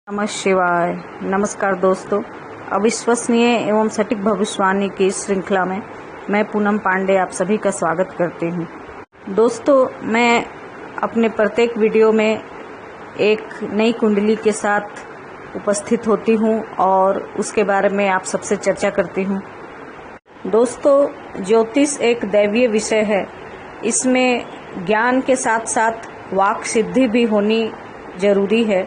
नमः शिवाय। नमस्कार दोस्तों, अविश्वसनीय एवं सटीक भविष्यवाणी की इस श्रृंखला में मैं पूनम पांडे आप सभी का स्वागत करती हूँ। दोस्तों, मैं अपने प्रत्येक वीडियो में एक नई कुंडली के साथ उपस्थित होती हूँ और उसके बारे में आप सबसे चर्चा करती हूँ। दोस्तों, ज्योतिष एक दैवीय विषय है। इसमें ज्ञान के साथ साथ वाक सिद्धि भी होनी जरूरी है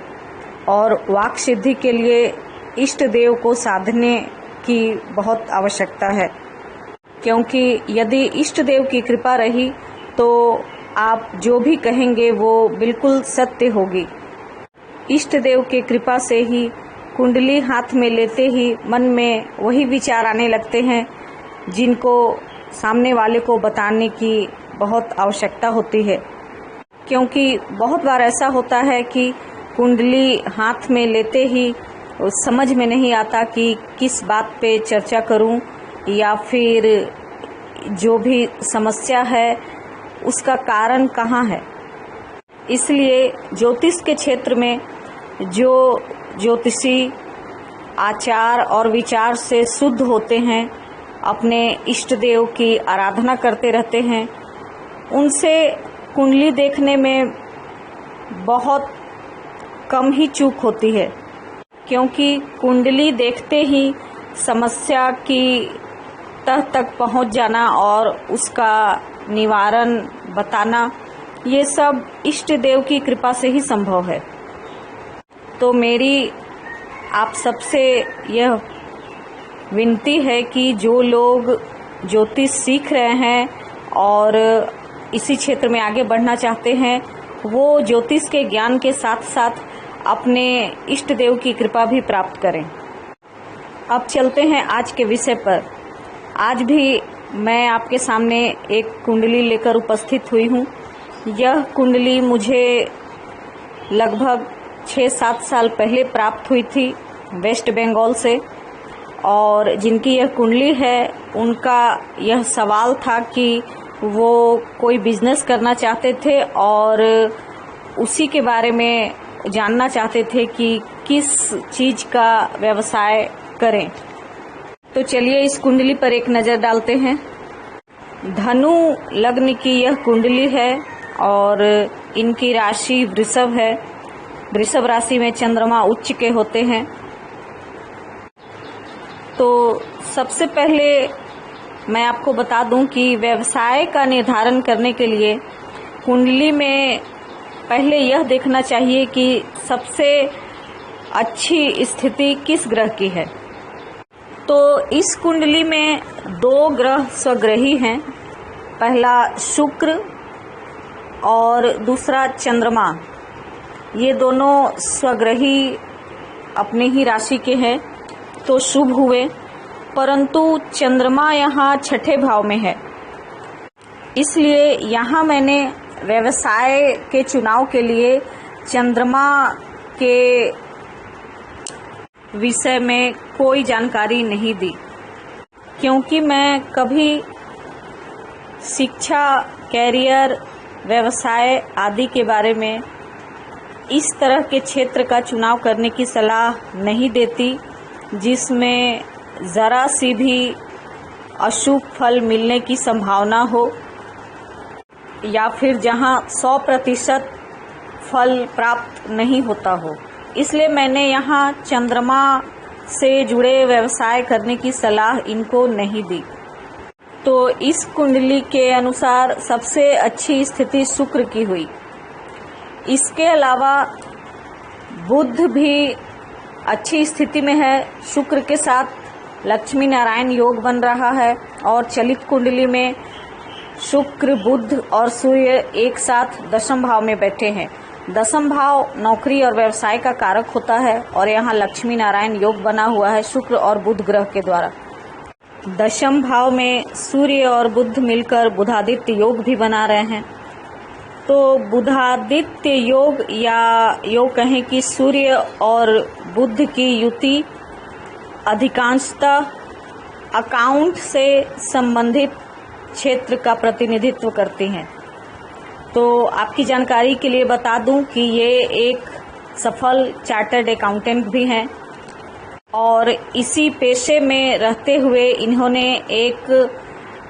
और वाक सिद्धि के लिए इष्ट देव को साधने की बहुत आवश्यकता है, क्योंकि यदि इष्ट देव की कृपा रही तो आप जो भी कहेंगे वो बिल्कुल सत्य होगी। इष्ट देव की कृपा से ही कुंडली हाथ में लेते ही मन में वही विचार आने लगते हैं जिनको सामने वाले को बताने की बहुत आवश्यकता होती है। क्योंकि बहुत बार ऐसा होता है कि कुंडली हाथ में लेते ही समझ में नहीं आता कि किस बात पे चर्चा करूं या फिर जो भी समस्या है उसका कारण कहाँ है। इसलिए ज्योतिष के क्षेत्र में जो ज्योतिषी आचार और विचार से शुद्ध होते हैं, अपने इष्ट देव की आराधना करते रहते हैं, उनसे कुंडली देखने में बहुत कम ही चूक होती है। क्योंकि कुंडली देखते ही समस्या की तह तक पहुंच जाना और उसका निवारण बताना, ये सब इष्ट देव की कृपा से ही संभव है। तो मेरी आप सबसे यह विनती है कि जो लोग ज्योतिष सीख रहे हैं और इसी क्षेत्र में आगे बढ़ना चाहते हैं, वो ज्योतिष के ज्ञान के साथ साथ अपने इष्ट देव की कृपा भी प्राप्त करें। अब चलते हैं आज के विषय पर। आज भी मैं आपके सामने एक कुंडली लेकर उपस्थित हुई हूँ। यह कुंडली मुझे लगभग 6-7 साल पहले प्राप्त हुई थी वेस्ट बंगाल से, और जिनकी यह कुंडली है उनका यह सवाल था कि वो कोई बिजनेस करना चाहते थे और उसी के बारे में जानना चाहते थे कि किस चीज का व्यवसाय करें। तो चलिए इस कुंडली पर एक नजर डालते हैं। धनु लग्न की यह कुंडली है और इनकी राशि वृषभ है। वृषभ राशि में चंद्रमा उच्च के होते हैं। तो सबसे पहले मैं आपको बता दूं कि व्यवसाय का निर्धारण करने के लिए कुंडली में पहले यह देखना चाहिए कि सबसे अच्छी स्थिति किस ग्रह की है। तो इस कुंडली में 2 ग्रह स्वग्रही हैं। पहला शुक्र और दूसरा चंद्रमा। ये दोनों स्वग्रही अपने ही राशि के हैं तो शुभ हुए, परंतु चंद्रमा यहाँ 6ठे भाव में है। इसलिए यहाँ मैंने व्यवसाय के चुनाव के लिए चंद्रमा के विषय में कोई जानकारी नहीं दी, क्योंकि मैं कभी शिक्षा, कैरियर, व्यवसाय आदि के बारे में इस तरह के क्षेत्र का चुनाव करने की सलाह नहीं देती जिसमें जरा सी भी अशुभ फल मिलने की संभावना हो या फिर जहां 100% फल प्राप्त नहीं होता हो। इसलिए मैंने यहाँ चंद्रमा से जुड़े व्यवसाय करने की सलाह इनको नहीं दी। तो इस कुंडली के अनुसार सबसे अच्छी स्थिति शुक्र की हुई। इसके अलावा बुध भी अच्छी स्थिति में है। शुक्र के साथ लक्ष्मी नारायण योग बन रहा है और चलित कुंडली में शुक्र, बुध और सूर्य एक साथ दशम भाव में बैठे हैं। दशम भाव नौकरी और व्यवसाय का कारक होता है और यहाँ लक्ष्मी नारायण योग बना हुआ है शुक्र और बुध ग्रह के द्वारा। दशम भाव में सूर्य और बुध मिलकर बुधादित्य योग भी बना रहे हैं। तो बुधादित्य योग या योग कहें कि सूर्य और बुध की युति अधिकांशतः अकाउंट से संबंधित क्षेत्र का प्रतिनिधित्व करती हैं। तो आपकी जानकारी के लिए बता दूं कि ये एक सफल चार्टर्ड अकाउंटेंट भी हैं और इसी पेशे में रहते हुए इन्होंने एक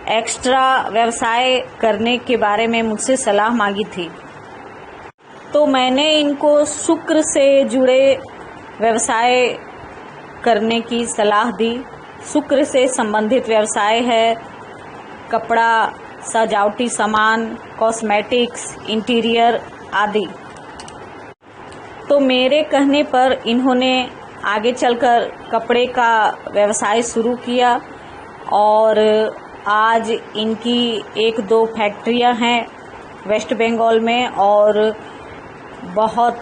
एक्स्ट्रा व्यवसाय करने के बारे में मुझसे सलाह मांगी थी। तो मैंने इनको शुक्र से जुड़े व्यवसाय करने की सलाह दी। शुक्र से संबंधित व्यवसाय है कपड़ा, सजावटी सामान, कॉस्मेटिक्स, इंटीरियर आदि। तो मेरे कहने पर इन्होंने आगे चलकर कपड़े का व्यवसाय शुरू किया और आज इनकी 1-2 फैक्ट्रियां हैं वेस्ट बंगाल में और बहुत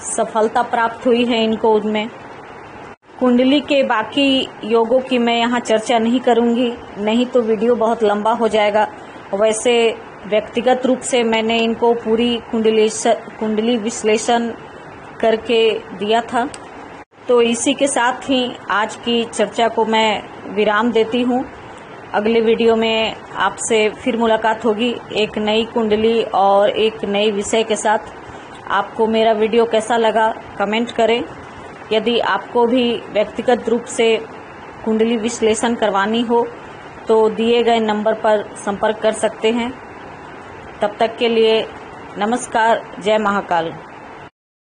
सफलता प्राप्त हुई है इनको उनमें। कुंडली के बाकी योगों की मैं यहाँ चर्चा नहीं करूँगी, नहीं तो वीडियो बहुत लंबा हो जाएगा। वैसे व्यक्तिगत रूप से मैंने इनको पूरी कुंडली विश्लेषण करके दिया था। तो इसी के साथ ही आज की चर्चा को मैं विराम देती हूँ। अगले वीडियो में आपसे फिर मुलाकात होगी एक नई कुंडली और एक नए विषय के साथ। आपको मेरा वीडियो कैसा लगा कमेंट करें। यदि आपको भी व्यक्तिगत रूप से कुंडली विश्लेषण करवानी हो तो दिए गए नंबर पर संपर्क कर सकते हैं। तब तक के लिए नमस्कार। जय महाकाल।